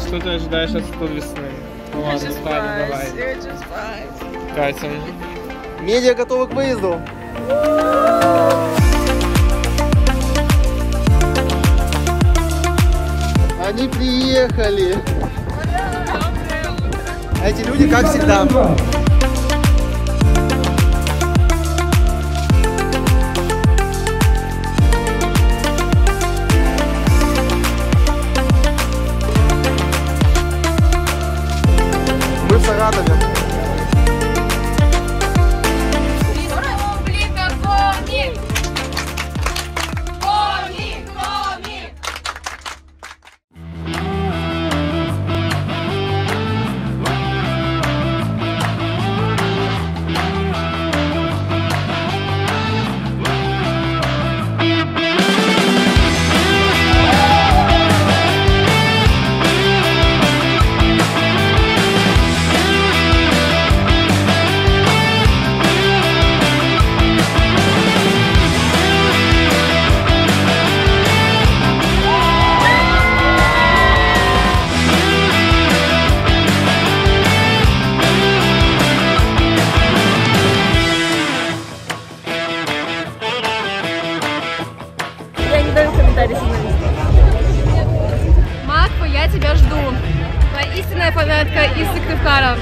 Что ты ожидаешь от студ весны? Ну ладно, Таня, давай. Катя. Медиа готовы к выезду. Они приехали. А эти люди, как всегда. Мы в Саратове. Макфа, я тебя жду. Твоя истинная фанатка из Сыктывкара.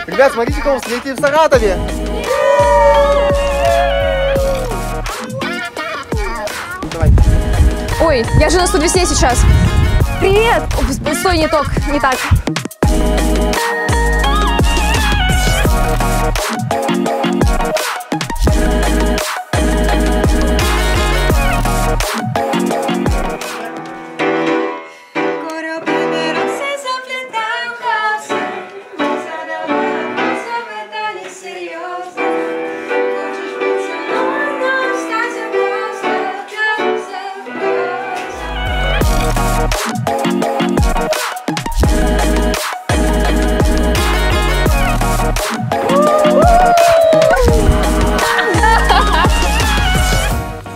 Ребят, смотрите, кого встретили в Саратове. Давай. Ой, я же на студ весне сейчас. Привет! Стой, не так.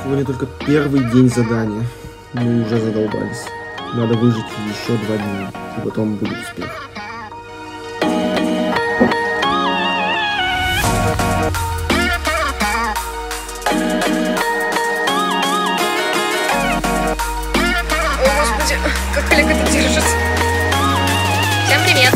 Сегодня только первый день задания. Мы уже задолбались. Надо выжить еще 2 дня, и потом будет успех. О, Господи, как Олег это держит. Всем привет.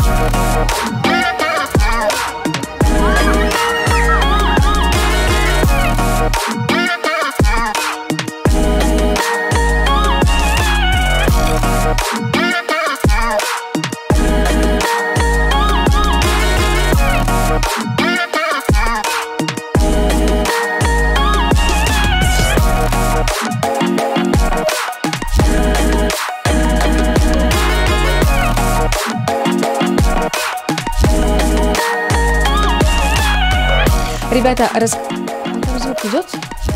Ребята, там звук идет?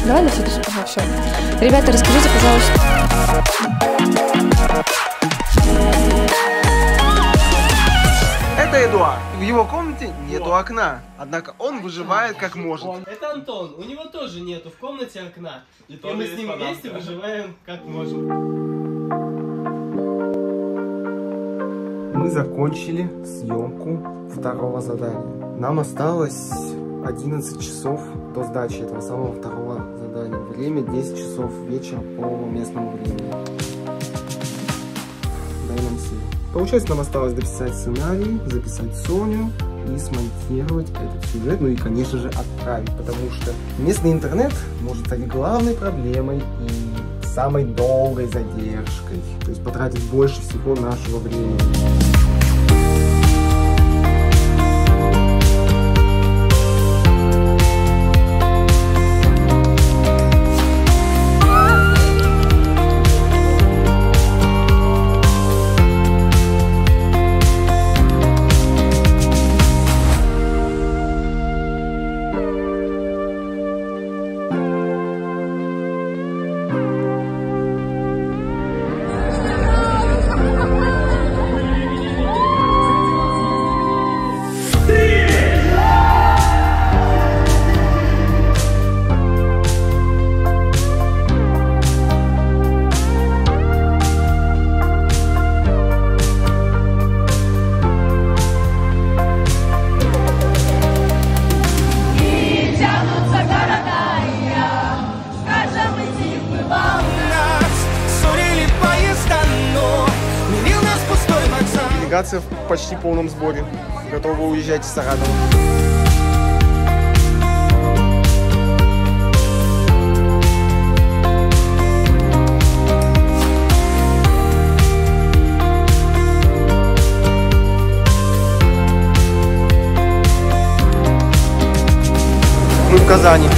Давай на всякий случай. Все. Ребята, расскажите, пожалуйста. Это Эдуард. В его комнате нету окна, однако он выживает как может. Это Антон, у него тоже нету в комнате окна. И мы с ним вместе выживаем как можем. Мы закончили съемку второго задания. Нам осталось 11 часов до сдачи этого самого второго задания. Время 10 часов вечера по местному времени. Дай нам силу. Получается, нам осталось дописать сценарий, записать Соню и смонтировать этот сюжет, ну и, конечно же, отправить, потому что местный интернет может стать главной проблемой и самой долгой задержкой, то есть потратить больше всего нашего времени. Делегация в почти полном сборе, готова уезжать из Саратова. Мы в Казани.